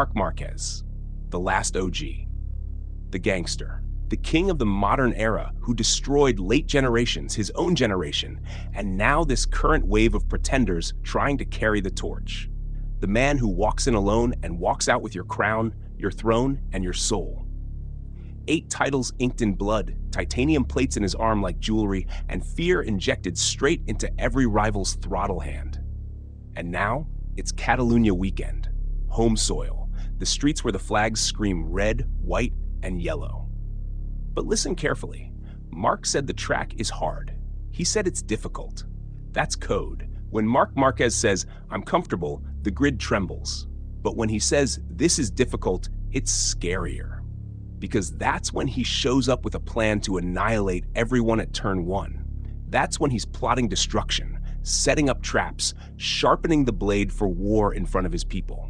Marc Marquez, the last OG, the gangster, the king of the modern era who destroyed late generations, his own generation, and now this current wave of pretenders trying to carry the torch. The man who walks in alone and walks out with your crown, your throne, and your soul. 8 titles inked in blood, titanium plates in his arm like jewelry, and fear injected straight into every rival's throttle hand. And now, it's Catalunya weekend. Home soil, the streets where the flags scream red, white, and yellow. But listen carefully. Marc said the track is hard. He said it's difficult. That's code. When Marc Marquez says, "I'm comfortable," the grid trembles. But when he says, "This is difficult," it's scarier. Because that's when he shows up with a plan to annihilate everyone at turn 1. That's when he's plotting destruction, setting up traps, sharpening the blade for war in front of his people.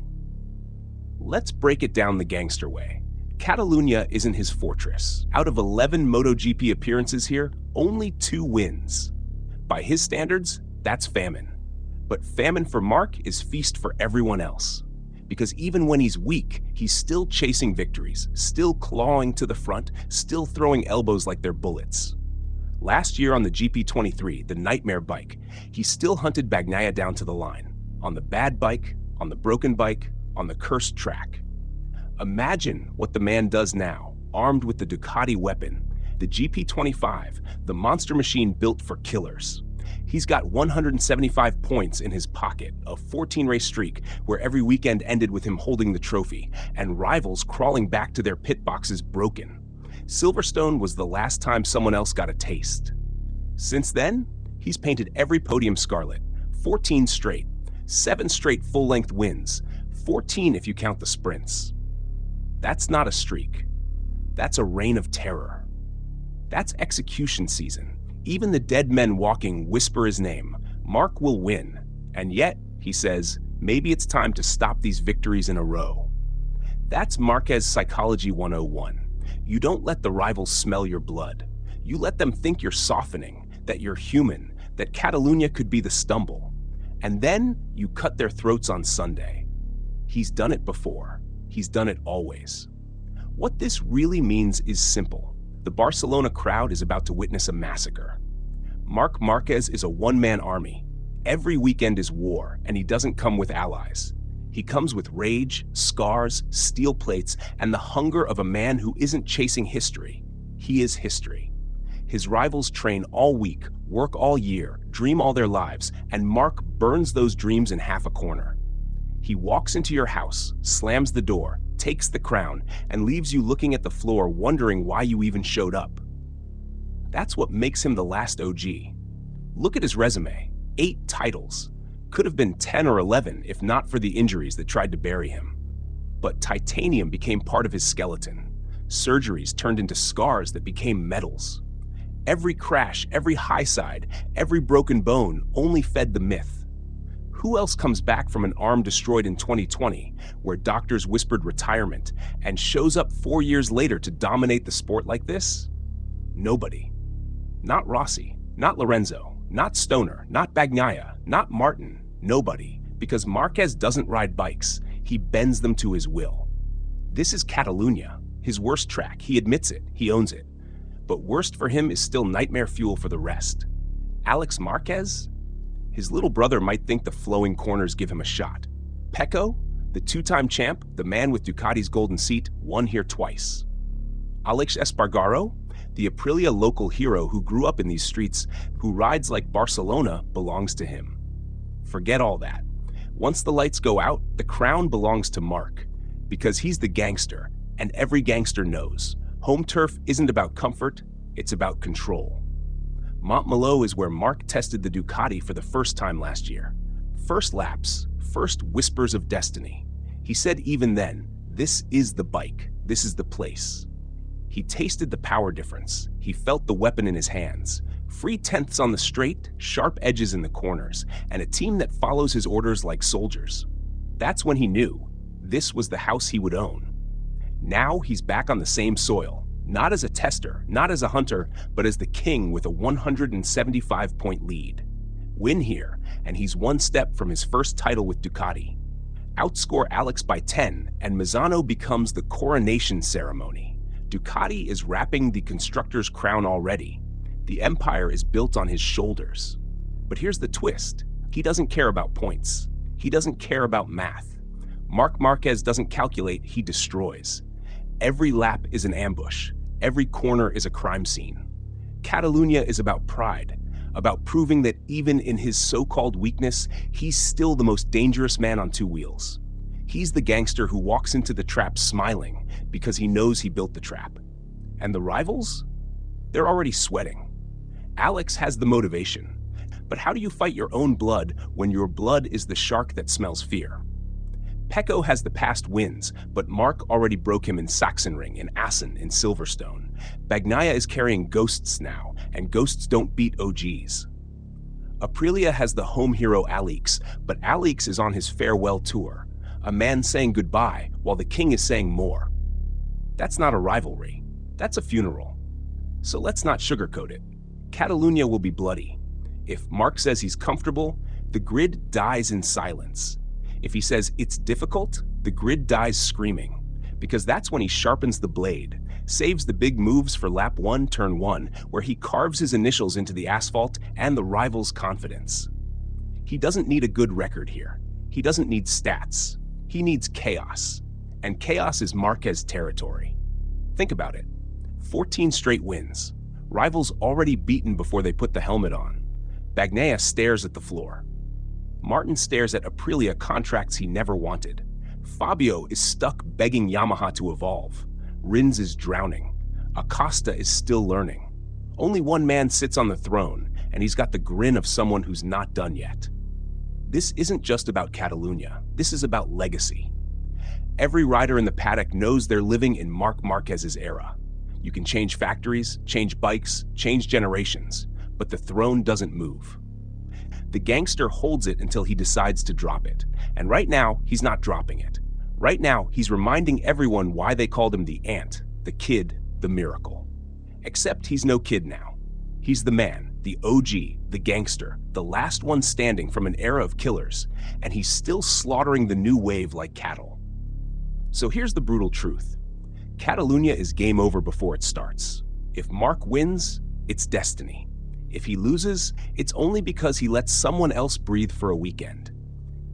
Let's break it down the gangster way. Catalunya isn't his fortress. Out of 11 MotoGP appearances here, only 2 wins. By his standards, that's famine. But famine for Marc is feast for everyone else. Because even when he's weak, he's still chasing victories, still clawing to the front, still throwing elbows like they're bullets. Last year on the GP23, the nightmare bike, he still hunted Bagnaia down to the line. On the bad bike, on the broken bike, on the cursed track. Imagine what the man does now, armed with the Ducati weapon, the GP25, the monster machine built for killers. He's got 175 points in his pocket, a 14-race streak where every weekend ended with him holding the trophy, and rivals crawling back to their pit boxes broken. Silverstone was the last time someone else got a taste. Since then, he's painted every podium scarlet, 14 straight, 7 straight full-length wins, 14 if you count the sprints. That's not a streak. That's a reign of terror. That's execution season. Even the dead men walking whisper his name. Marc will win. And yet, he says, maybe it's time to stop these victories in a row. That's Marquez Psychology 101. You don't let the rivals smell your blood. You let them think you're softening, that you're human, that Catalunya could be the stumble. And then you cut their throats on Sunday. He's done it before. He's done it always. What this really means is simple. The Barcelona crowd is about to witness a massacre. Marc Marquez is a one-man army. Every weekend is war, and he doesn't come with allies. He comes with rage, scars, steel plates, and the hunger of a man who isn't chasing history. He is history. His rivals train all week, work all year, dream all their lives, and Marc burns those dreams in half a corner. He walks into your house, slams the door, takes the crown, and leaves you looking at the floor wondering why you even showed up. That's what makes him the last OG. Look at his resume. 8 titles. Could have been 10 or 11 if not for the injuries that tried to bury him. But titanium became part of his skeleton. Surgeries turned into scars that became medals. Every crash, every high side, every broken bone only fed the myth. Who else comes back from an arm destroyed in 2020, where doctors whispered retirement, and shows up 4 years later to dominate the sport like this? Nobody. Not Rossi, not Lorenzo, not Stoner, not Bagnaia, not Martin. Nobody. Because Marquez doesn't ride bikes. He bends them to his will. This is Catalunya, his worst track. He admits it. He owns it. But worst for him is still nightmare fuel for the rest. Alex Marquez? His little brother might think the flowing corners give him a shot. Pecco, the 2-time champ, the man with Ducati's golden seat, won here twice. Alex Espargaro, the Aprilia local hero who grew up in these streets, who rides like Barcelona, belongs to him. Forget all that. Once the lights go out, the crown belongs to Marc, because he's the gangster, and every gangster knows. Home turf isn't about comfort, it's about control. Montmeló is where Marc tested the Ducati for the first time last year. First laps, first whispers of destiny. He said even then, this is the bike, this is the place. He tasted the power difference. He felt the weapon in his hands. Free tenths on the straight, sharp edges in the corners, and a team that follows his orders like soldiers. That's when he knew this was the house he would own. Now he's back on the same soil. Not as a tester, not as a hunter, but as the king with a 175-point lead. Win here, and he's one step from his first title with Ducati. outscore Alex by 10, and Misano becomes the coronation ceremony. Ducati is wrapping the constructor's crown already. The empire is built on his shoulders. But here's the twist. He doesn't care about points. He doesn't care about math. Marc Marquez doesn't calculate, he destroys. Every lap is an ambush. Every corner is a crime scene. Catalunya is about pride, about proving that even in his so-called weakness, he's still the most dangerous man on two wheels. He's the gangster who walks into the trap smiling because he knows he built the trap. And the rivals? They're already sweating. Alex has the motivation. But how do you fight your own blood when your blood is the shark that smells fear? Pecco has the past wins, but Marc already broke him in Sachsenring, in Assen, in Silverstone. Bagnaia is carrying ghosts now, and ghosts don't beat OGs. Aprilia has the home hero Alex, but Alex is on his farewell tour, a man saying goodbye while the king is saying more. That's not a rivalry. That's a funeral. So let's not sugarcoat it. Catalunya will be bloody. If Marc says he's comfortable, the grid dies in silence. If he says it's difficult, the grid dies screaming, because that's when he sharpens the blade, saves the big moves for lap 1, turn 1, where he carves his initials into the asphalt and the rival's confidence. He doesn't need a good record here. He doesn't need stats. He needs chaos. And chaos is Marquez territory. Think about it. 14 straight wins. Rivals already beaten before they put the helmet on. Bagnaia stares at the floor. Martin stares at Aprilia contracts he never wanted. Fabio is stuck begging Yamaha to evolve. Rins is drowning. Acosta is still learning. Only one man sits on the throne, and he's got the grin of someone who's not done yet. This isn't just about Catalunya. This is about legacy. Every rider in the paddock knows they're living in Marc Marquez's era. You can change factories, change bikes, change generations, but the throne doesn't move. The gangster holds it until he decides to drop it. And right now, he's not dropping it. Right now, he's reminding everyone why they called him the ant, the kid, the miracle. Except he's no kid now. He's the man, the OG, the gangster, the last one standing from an era of killers, and he's still slaughtering the new wave like cattle. So here's the brutal truth. Catalunya is game over before it starts. If Marc wins, it's destiny. If he loses, it's only because he lets someone else breathe for a weekend.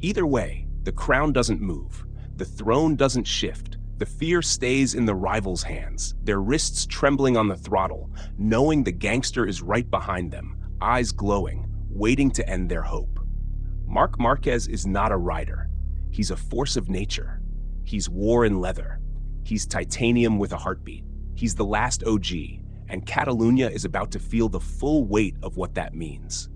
Either way, the crown doesn't move. The throne doesn't shift. The fear stays in the rivals' hands, their wrists trembling on the throttle, knowing the gangster is right behind them, eyes glowing, waiting to end their hope. Marc Marquez is not a rider. He's a force of nature. He's war in leather. He's titanium with a heartbeat. He's the last OG, and Catalunya is about to feel the full weight of what that means.